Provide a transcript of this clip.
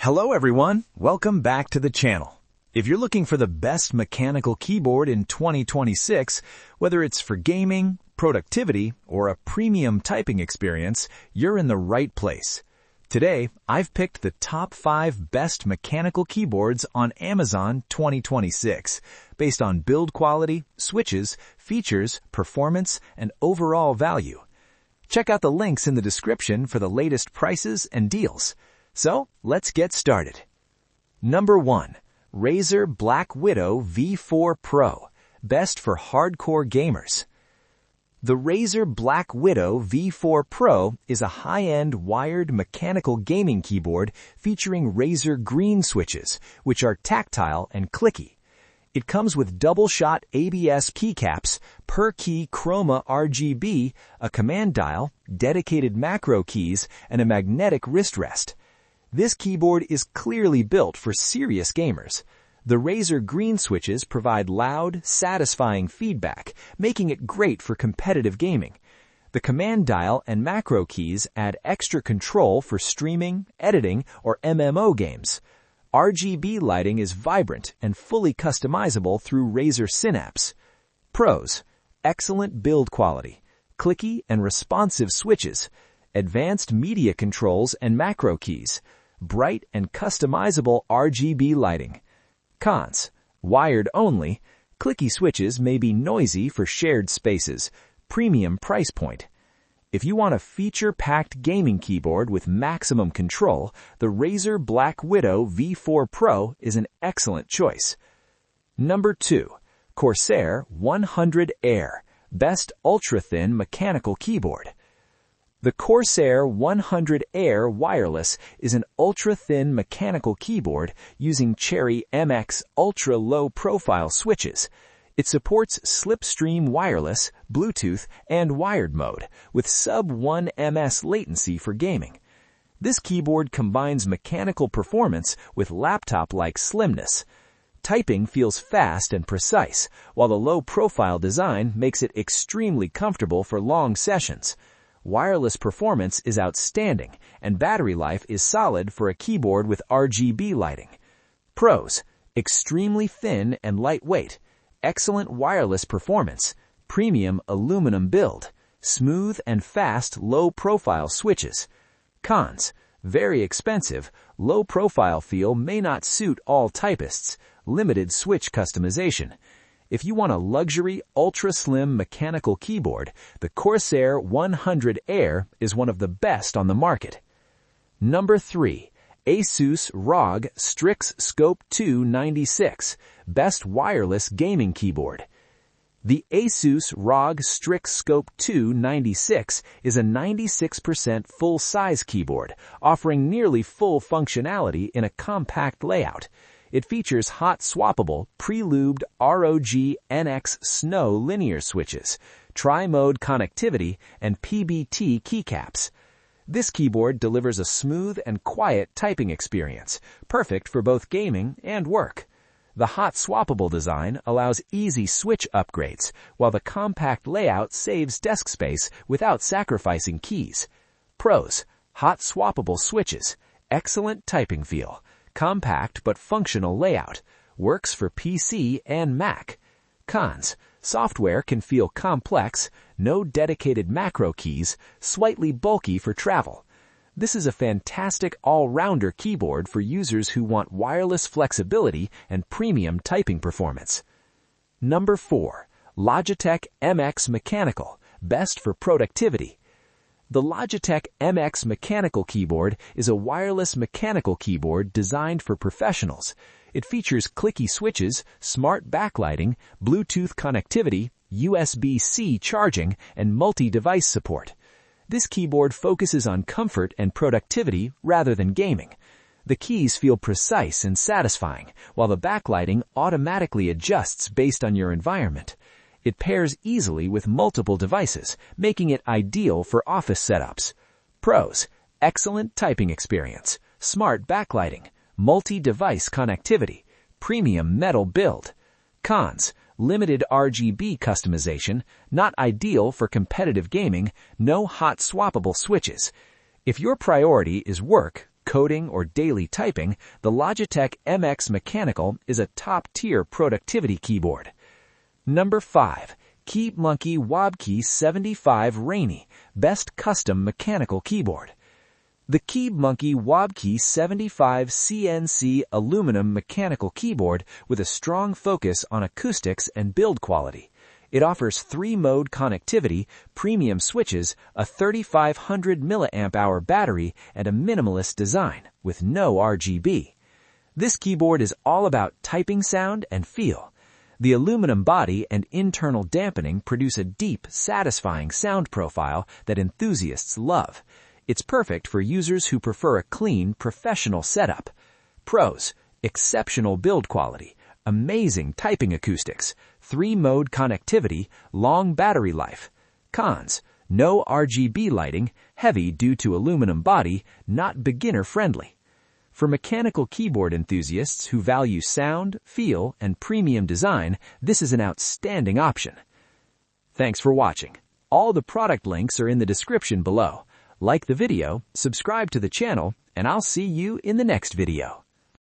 Hello everyone, welcome back to the channel. If you're looking for the best mechanical keyboard in 2026, whether it's for gaming, productivity, or a premium typing experience, you're in the right place. Today, I've picked the top 5 best mechanical keyboards on Amazon 2026, based on build quality, switches, features, performance, and overall value. Check out the links in the description for the latest prices and deals. So, let's get started. Number 1. Razer BlackWidow V4 Pro, best for hardcore gamers. The Razer BlackWidow V4 Pro is a high-end wired mechanical gaming keyboard featuring Razer green switches, which are tactile and clicky. It comes with double-shot ABS keycaps, per-key chroma RGB, a command dial, dedicated macro keys, and a magnetic wrist rest. This keyboard is clearly built for serious gamers. The Razer green switches provide loud, satisfying feedback, making it great for competitive gaming. The command dial and macro keys add extra control for streaming, editing, or MMO games. RGB lighting is vibrant and fully customizable through Razer Synapse. Pros: excellent build quality, clicky and responsive switches, advanced media controls and macro keys, bright and customizable RGB lighting. Cons: wired only, clicky switches may be noisy for shared spaces, premium price point. If you want a feature-packed gaming keyboard with maximum control, the Razer BlackWidow V4 Pro is an excellent choice. Number 2. Corsair 100 Air, best ultra-thin mechanical keyboard. The Corsair 100 Air Wireless is an ultra-thin mechanical keyboard using Cherry MX ultra-low profile switches. It supports slipstream wireless, Bluetooth, and wired mode, with sub-1 ms latency for gaming. This keyboard combines mechanical performance with laptop-like slimness. Typing feels fast and precise, while the low-profile design makes it extremely comfortable for long sessions. Wireless performance is outstanding, and battery life is solid for a keyboard with RGB lighting. Pros: extremely thin and lightweight, excellent wireless performance, premium aluminum build, smooth and fast low-profile switches. Cons: very expensive, low-profile feel may not suit all typists, limited switch customization. If you want a luxury, ultra-slim mechanical keyboard, the Corsair 100 Air is one of the best on the market. Number 3. ASUS ROG Strix Scope 2 96, best wireless gaming keyboard. The ASUS ROG Strix Scope 2 96 is a 96% full-size keyboard, offering nearly full functionality in a compact layout. It features hot-swappable, pre-lubed ROG NX Snow linear switches, tri-mode connectivity, and PBT keycaps. This keyboard delivers a smooth and quiet typing experience, perfect for both gaming and work. The hot-swappable design allows easy switch upgrades, while the compact layout saves desk space without sacrificing keys. Pros: hot-swappable switches, excellent typing feel, compact but functional layout, works for PC and Mac. Cons: software can feel complex, no dedicated macro keys, slightly bulky for travel. This is a fantastic all-rounder keyboard for users who want wireless flexibility and premium typing performance. Number 4. Logitech MX Mechanical, best for productivity. The Logitech MX Mechanical Keyboard is a wireless mechanical keyboard designed for professionals. It features clicky switches, smart backlighting, Bluetooth connectivity, USB-C charging, and multi-device support. This keyboard focuses on comfort and productivity rather than gaming. The keys feel precise and satisfying, while the backlighting automatically adjusts based on your environment. It pairs easily with multiple devices, making it ideal for office setups. Pros: excellent typing experience, smart backlighting, multi-device connectivity, premium metal build. Cons: limited RGB customization, not ideal for competitive gaming, no hot swappable switches. If your priority is work, coding, or daily typing, the Logitech MX Mechanical is a top-tier productivity keyboard. Number 5. KEEBMONKEY WOBKEY 75 Rainy, Best Custom Mechanical Keyboard. The KEEBMONKEY WOBKEY 75 CNC aluminum mechanical keyboard with a strong focus on acoustics and build quality. It offers 3-mode connectivity, premium switches, a 3500 mAh battery, and a minimalist design with no RGB. This keyboard is all about typing sound and feel. The aluminum body and internal dampening produce a deep, satisfying sound profile that enthusiasts love. It's perfect for users who prefer a clean, professional setup. Pros: exceptional build quality, amazing typing acoustics, 3-mode connectivity, long battery life. Cons: no RGB lighting, heavy due to aluminum body, not beginner-friendly. For mechanical keyboard enthusiasts who value sound, feel, and premium design, this is an outstanding option. Thanks for watching. All the product links are in the description below. Like the video, subscribe to the channel, and I'll see you in the next video.